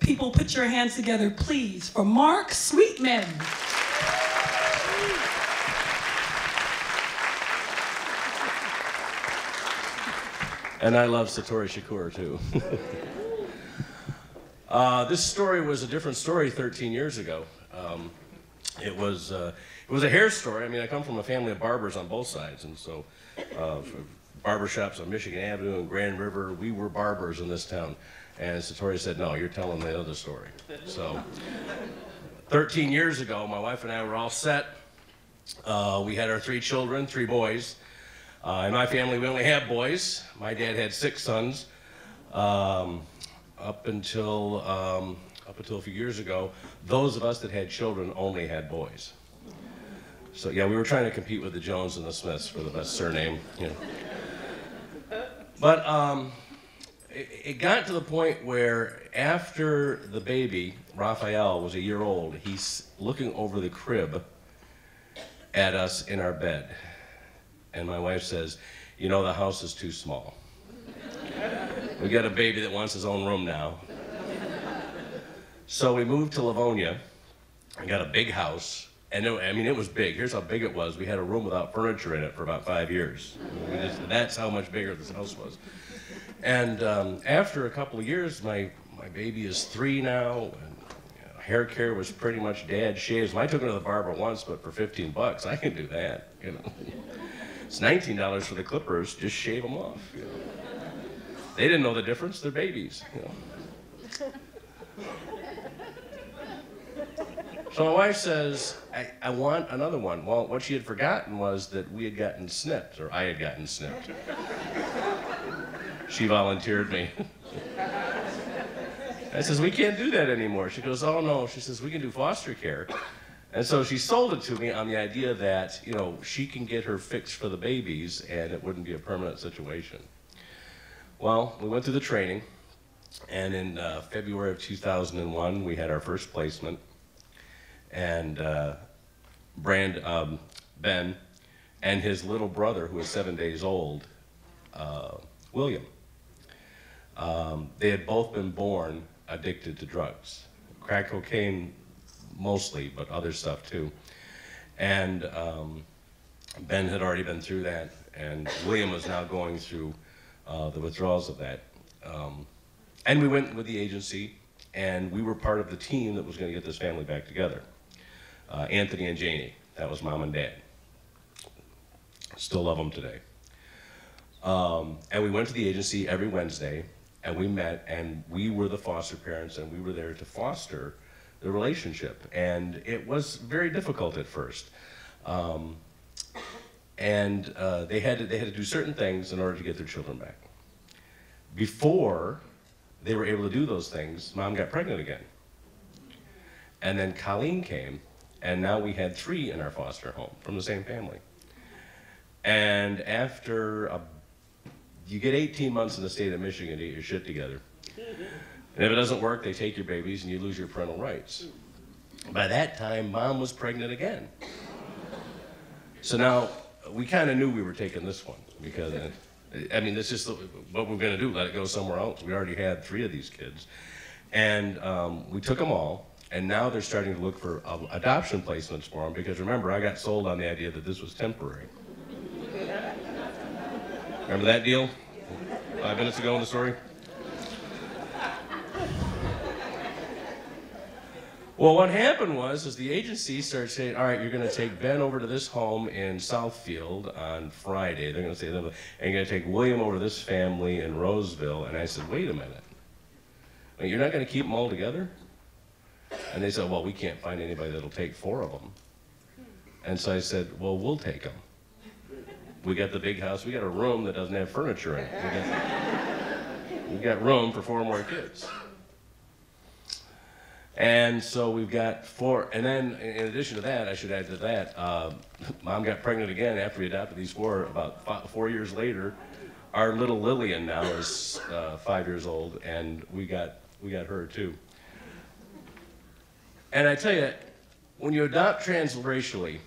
People, put your hands together, please, for Mark Sweetman. And I love Satori Shakur, too. This story was a different story 13 years ago. It was a hair story. I mean, I come from a family of barbers on both sides, and so barbershops on Michigan Avenue and Grand River, we were barbers in this town. And Satori said, no, you're telling the other story. So 13 years ago, my wife and I were all set. We had our 3 children, 3 boys. In my family, we only had boys. My dad had 6 sons. Up until a few years ago, those of us that had children only had boys. So yeah, we were trying to compete with the Jones and the Smiths for the best surname. You know. But it got to the point where after the baby, Raphael, was a year old, he's looking over the crib at us in our bed. And my wife says, you know, the house is too small. We got a baby that wants his own room now. So we moved to Livonia and got a big house. And it was big. Here's how big it was. We had a room without furniture in it for about 5 years. That's how much bigger this house was. And after a couple of years, my baby is 3 now, and hair care was pretty much dad shaves. I took him to the barber once, but for $15, I can do that. You know, it's $19 for the clippers. Just shave them off. You know. They didn't know the difference. They're babies. You know. So my wife says, I want another one. Well, what she had forgotten was that we had gotten snipped, or I had gotten snipped. She volunteered me. I says, we can't do that anymore. She goes, oh no. She says, we can do foster care. And so she sold it to me on the idea that, you know, she can get her fix for the babies and it wouldn't be a permanent situation. Well, we went through the training, and in February of 2001, we had our first placement. And Ben and his little brother, who was 7 days old, William, they had both been born addicted to drugs. Crack cocaine mostly, but other stuff too. And Ben had already been through that, and William was now going through the withdrawals of that. And we went with the agency, and we were part of the team that was going to get this family back together. Anthony and Janie, that was mom and dad. Still love them today. And we went to the agency every Wednesday, and we met, and we were the foster parents, and we were there to foster the relationship. And it was very difficult at first. They had to do certain things in order to get their children back. Before they were able to do those things, Mom got pregnant again. And then Colleen came, and now we had 3 in our foster home from the same family. And after you get 18 months in the state of Michigan to get your shit together. And if it doesn't work, they take your babies and you lose your parental rights. By that time, Mom was pregnant again. So now, we kind of knew we were taking this one because, I mean, that's just what we're going to do, let it go somewhere else. We already had 3 of these kids. And we took them all, and now they're starting to look for adoption placements for them because remember, I got sold on the idea that this was temporary. Remember that deal? 5 minutes ago in the story? Well, what happened was the agency started saying, all right, you're going to take Ben over to this home in Southfield on Friday. They're going to say, and you're going to take William over to this family in Roseville. And I said, wait a minute. Wait, you're not going to keep them all together? And they said, well, we can't find anybody that'll take 4 of them. And so I said, well, we'll take them. We got the big house. We got a room that doesn't have furniture in it. We got room for 4 more kids. And so we've got 4, and then in addition to that, I should add to that, Mom got pregnant again after we adopted these 4. About 4 years later, our little Lillian now is 5 years old, and we got her too. And I tell you, when you adopt transracially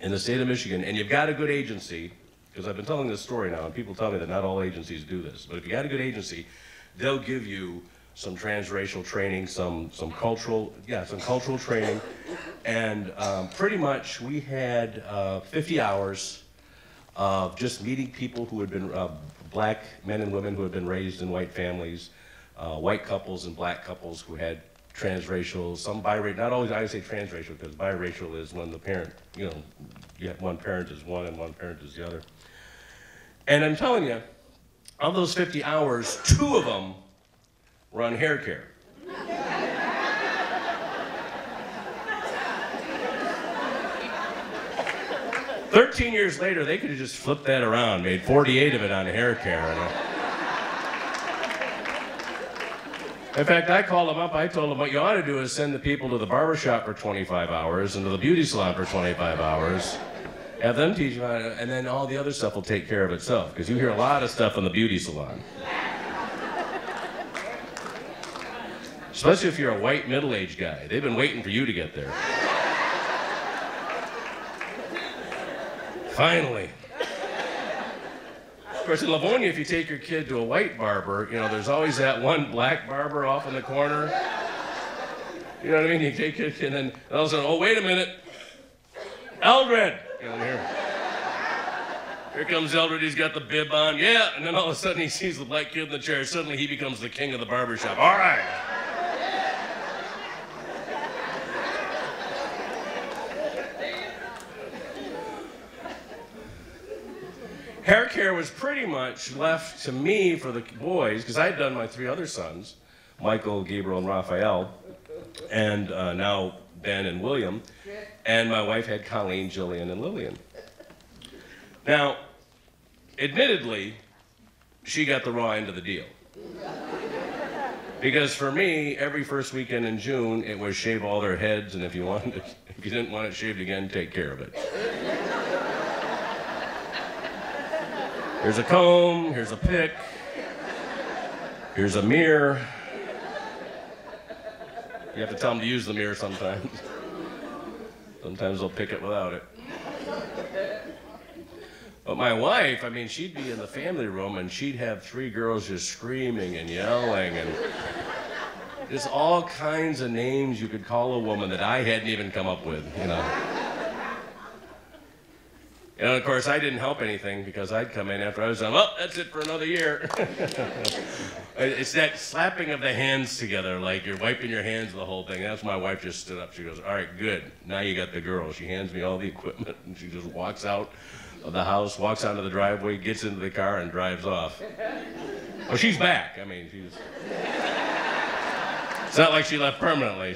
in the state of Michigan, and you've got a good agency, because I've been telling this story now, and people tell me that not all agencies do this, but if you got a good agency, they'll give you some transracial training, some cultural training, and pretty much we had 50 hours of just meeting people who had been black men and women who had been raised in white families, white couples and black couples who had transracial, some biracial. Not always I say transracial, because biracial is when the parent, you know, you have one parent is one and one parent is the other. And I'm telling you, of those 50 hours, 2 of them were on hair care. 13 years later, they could have just flipped that around, made 48 of it on hair care. In fact, I called them up, I told them what you ought to do is send the people to the barbershop for 25 hours and to the beauty salon for 25 hours. Have them teach you how to, and then all the other stuff will take care of itself, because you hear a lot of stuff in the beauty salon. Especially if you're a white middle-aged guy. They've been waiting for you to get there. Finally. Of course, in Livonia, if you take your kid to a white barber, you know, there's always that one black barber off in the corner. You know what I mean? You take your kid, and then all of a sudden, oh, wait a minute. Eldred! You know, here comes Eldred, he's got the bib on. Yeah, and then all of a sudden he sees the black kid in the chair. Suddenly he becomes the king of the barbershop. All right. Hair care was pretty much left to me for the boys, because I'd done my 3 other sons, Michael, Gabriel, and Raphael, and now Ben and William, and my wife had Colleen, Jillian, and Lillian. Now, admittedly, she got the raw end of the deal. Because for me, every first weekend in June, it was shave all their heads, and if you didn't want it shaved again, take care of it. Here's a comb, here's a pick, here's a mirror. You have to tell them to use the mirror sometimes. Sometimes they'll pick it without it. But my wife, I mean, she'd be in the family room and she'd have 3 girls just screaming and yelling and just all kinds of names you could call a woman that I hadn't even come up with, you know. And of course, I didn't help anything, because I'd come in after I was done, well, that's it for another year. It's that slapping of the hands together, like you're wiping your hands, the whole thing. That's when my wife just stood up. She goes, all right, good. Now you got the girl. She hands me all the equipment, and she just walks out of the house, walks onto the driveway, gets into the car, and drives off. Well, she's back. I mean, it's not like she left permanently.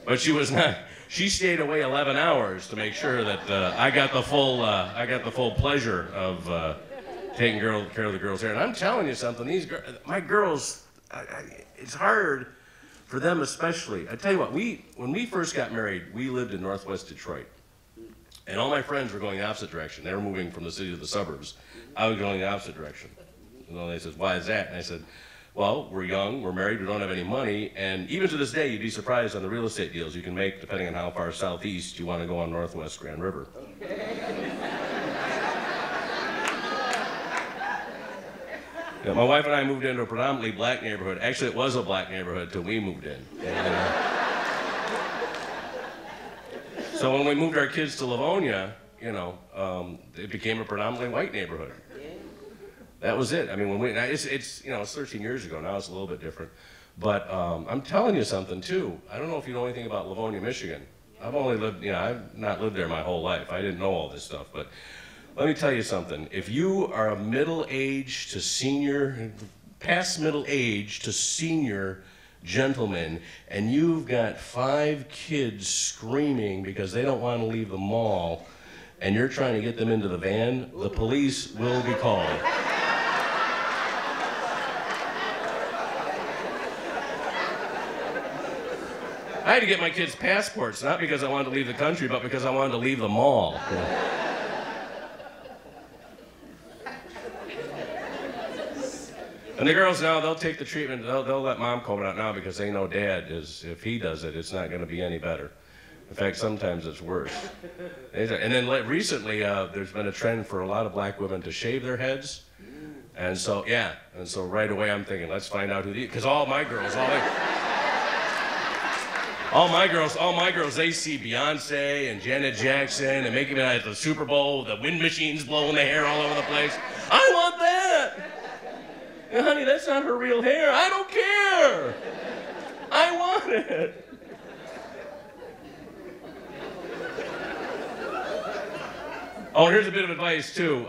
But she was not. She stayed away 11 hours to make sure that I got the full pleasure of taking care of the girls' hair. And I'm telling you something, my girls, it's hard for them especially. I tell you what, when we first got married, we lived in Northwest Detroit, and all my friends were going the opposite direction. They were moving from the city to the suburbs. I was going the opposite direction. And they said, why is that? And I said, well, we're young, we're married, we don't have any money, and even to this day, you'd be surprised on the real estate deals you can make depending on how far southeast you want to go on Northwest Grand River. Yeah, my wife and I moved into a predominantly black neighborhood. Actually, it was a black neighborhood till we moved in. So when we moved our kids to Livonia, you know, it became a predominantly white neighborhood. That was it. I mean, it's 13 years ago. Now it's a little bit different. But I'm telling you something too. I don't know if you know anything about Livonia, Michigan. I've only lived, I've not lived there my whole life. I didn't know all this stuff. But let me tell you something. If you are a middle-aged to senior, past middle age to senior gentleman, and you've got 5 kids screaming because they don't want to leave the mall, and you're trying to get them into the van, the police will be called. I had to get my kids' passports, not because I wanted to leave the country, but because I wanted to leave the mall. And the girls now, they'll take the treatment, they'll let mom comb it out now because they know dad is, if he does it, it's not going to be any better. In fact, sometimes it's worse. And then recently, there's been a trend for a lot of black women to shave their heads. And so, yeah, and so right away I'm thinking, let's find out who these, because all my girls, all my girls, they see Beyonce and Janet Jackson and making it at the Super Bowl, the wind machines blowing the hair all over the place. I want that. And honey, that's not her real hair. I don't care. I want it. Oh, and here's a bit of advice too.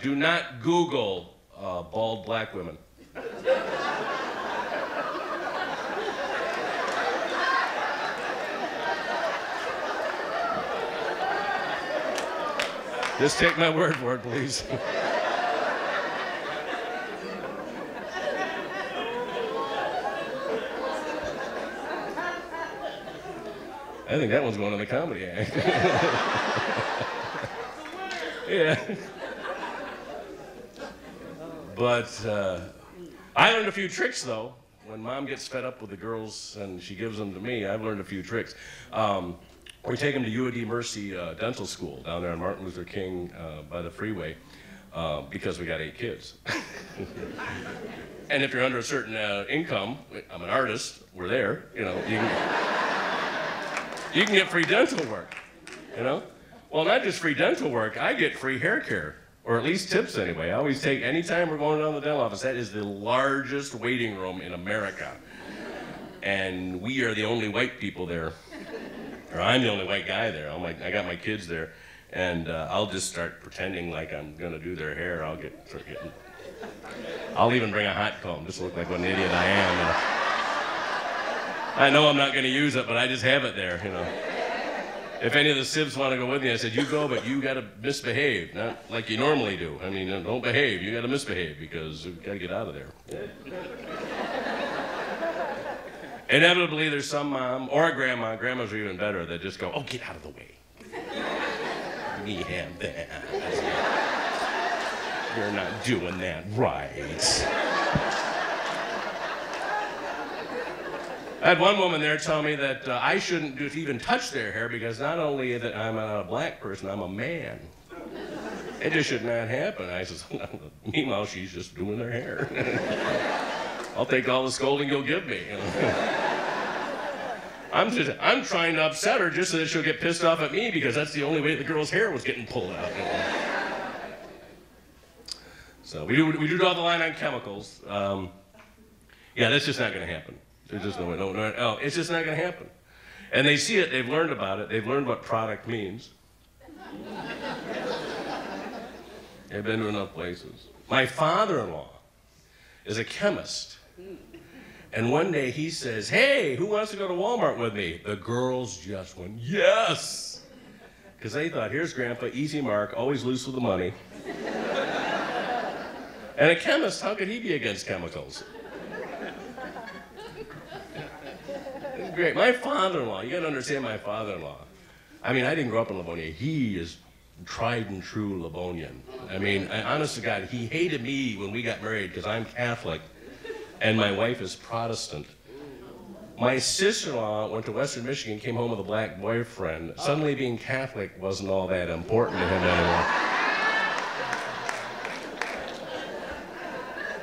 Do not Google bald black women. Just take my word for it, please. I think that one's going on the comedy act. Yeah. But I learned a few tricks, though. When Mom gets fed up with the girls and she gives them to me, I've learned a few tricks. We take them to UAD Mercy Dental School down there on Martin Luther King by the freeway because we got 8 kids. And if you're under a certain income, I'm an artist, we're there, you know, you can get free dental work, you know? Well, not just free dental work, I get free hair care, or at least tips anyway. I always take, anytime we're going down to the dental office, that is the largest waiting room in America. And we are the only white people there. Or I'm the only white guy there. I got my kids there, and I'll just start pretending like I'm gonna do their hair. I'll even bring a hot comb, just to look like what an idiot I am. You know? I know I'm not gonna use it, but I just have it there, you know. If any of the sibs want to go with me, I said, you go, but you gotta misbehave, not like you normally do. I mean, don't behave, you gotta misbehave, because you gotta get out of there. Inevitably, there's some mom, or a grandmas are even better, that just go, oh, get out of the way. Me have that. You're not doing that right. I had one woman there tell me that I shouldn't even touch their hair because not only that I'm not a black person, I'm a man. It just should not happen. I said, meanwhile, she's just doing their hair. I'll take all the scolding you'll give me. You know? I'm trying to upset her just so that she'll get pissed off at me because that's the only way the girl's hair was getting pulled out. You know? So we do draw the line on chemicals. Yeah, that's just not going to happen. There's just no way. No, it's just not going to happen. And they see it. They've learned about it. They've learned what product means. They've been to enough places. My father-in-law is a chemist. And one day he says, hey, who wants to go to Walmart with me? The girls just went, yes! Because they thought, here's Grandpa, easy mark, always loose with the money. And a chemist, how could he be against chemicals? It's great. My father-in-law, you gotta understand my father-in-law. I mean, I didn't grow up in Livonia. He is tried and true Livonian. I mean, honest to God, he hated me when we got married because I'm Catholic and my wife is Protestant. My sister-in-law went to Western Michigan, came home with a black boyfriend. Suddenly being Catholic wasn't all that important to him anymore.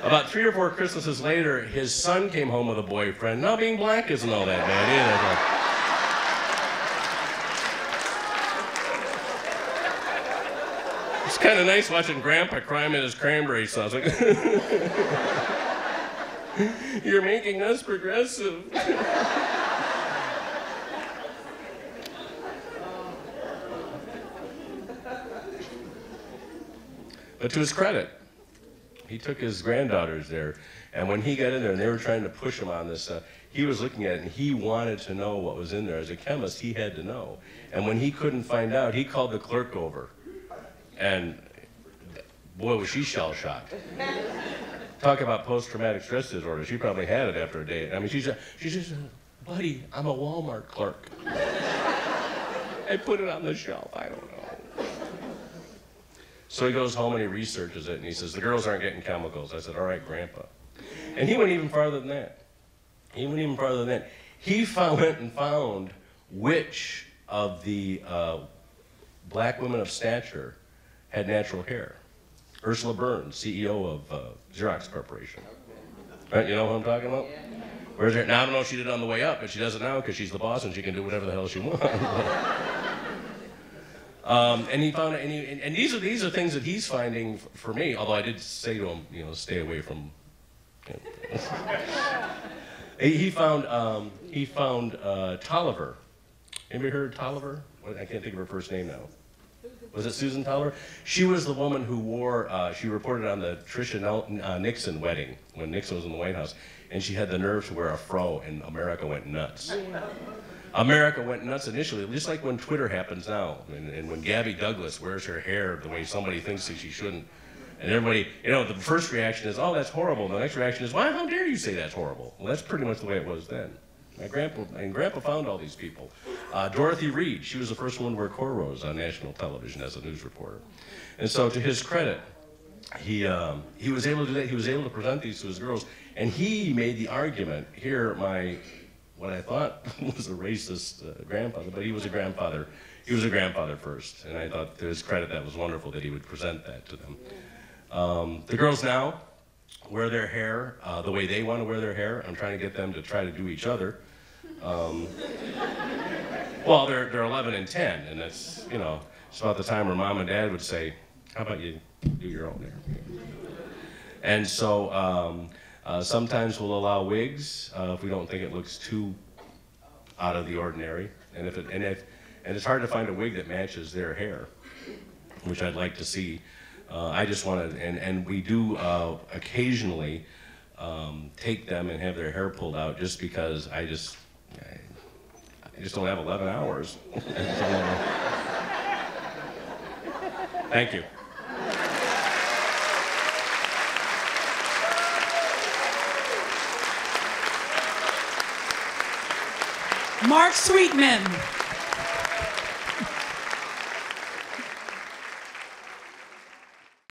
About 3 or 4 Christmases later, his son came home with a boyfriend. Now being black isn't all that bad either. It's kind of nice watching Grandpa crying in his cranberry sauce. Like, you're making us progressive. But to his credit, he took his granddaughters there, and when he got in there and they were trying to push him on this, he was looking at it and he wanted to know what was in there. As a chemist, he had to know. And when he couldn't find out, he called the clerk over. And boy, was she shell-shocked. Talk about post-traumatic stress disorder. She probably had it after a day. I mean, she just, buddy, I'm a Walmart clerk. I put it on the shelf, I don't know. So he goes home and he researches it and he says, the girls aren't getting chemicals. I said, all right, Grandpa. And he went even farther than that. He went and found which of the black women of stature had natural hair. Ursula Burns, CEO of Xerox Corporation. Right? You know who I'm talking about? Where's her? Now I don't know if she did it on the way up, but she does it now because she's the boss and she can do whatever the hell she wants. And he found, and these are things that he's finding for me. Although I did say to him, stay away from. He found Tolliver. Anybody heard of Tolliver? I can't think of her first name now. Was it Susan Tolliver? She was the woman who wore, she reported on the Tricia Nixon wedding when Nixon was in the White House, and she had the nerve to wear a fro, and America went nuts. America went nuts initially, just like when Twitter happens now, and when Gabby Douglas wears her hair the way somebody thinks that she shouldn't. And everybody, the first reaction is, oh, that's horrible. And the next reaction is, why, how dare you say that's horrible? Well, that's pretty much the way it was then. My grandpa found all these people. Dorothy Reed, she was the first one to wear cornrows on national television as a news reporter. And so to his credit, he was able to do that. He was able to present these to his girls. And he made the argument, here what I thought was a racist grandfather, but he was a grandfather. He was a grandfather first. And I thought to his credit that was wonderful that he would present that to them. The girls now wear their hair the way they want to wear their hair. I'm trying to get them to try to do each other. Well, they're 11 and 10, and it's about the time where mom and dad would say, how about you do your own hair? And so sometimes we'll allow wigs if we don't think it looks too out of the ordinary, and it's hard to find a wig that matches their hair, which I'd like to see. I just want to, and we do occasionally take them and have their hair pulled out just because I just don't have 11 hours. Thank you. Mark Sweetman.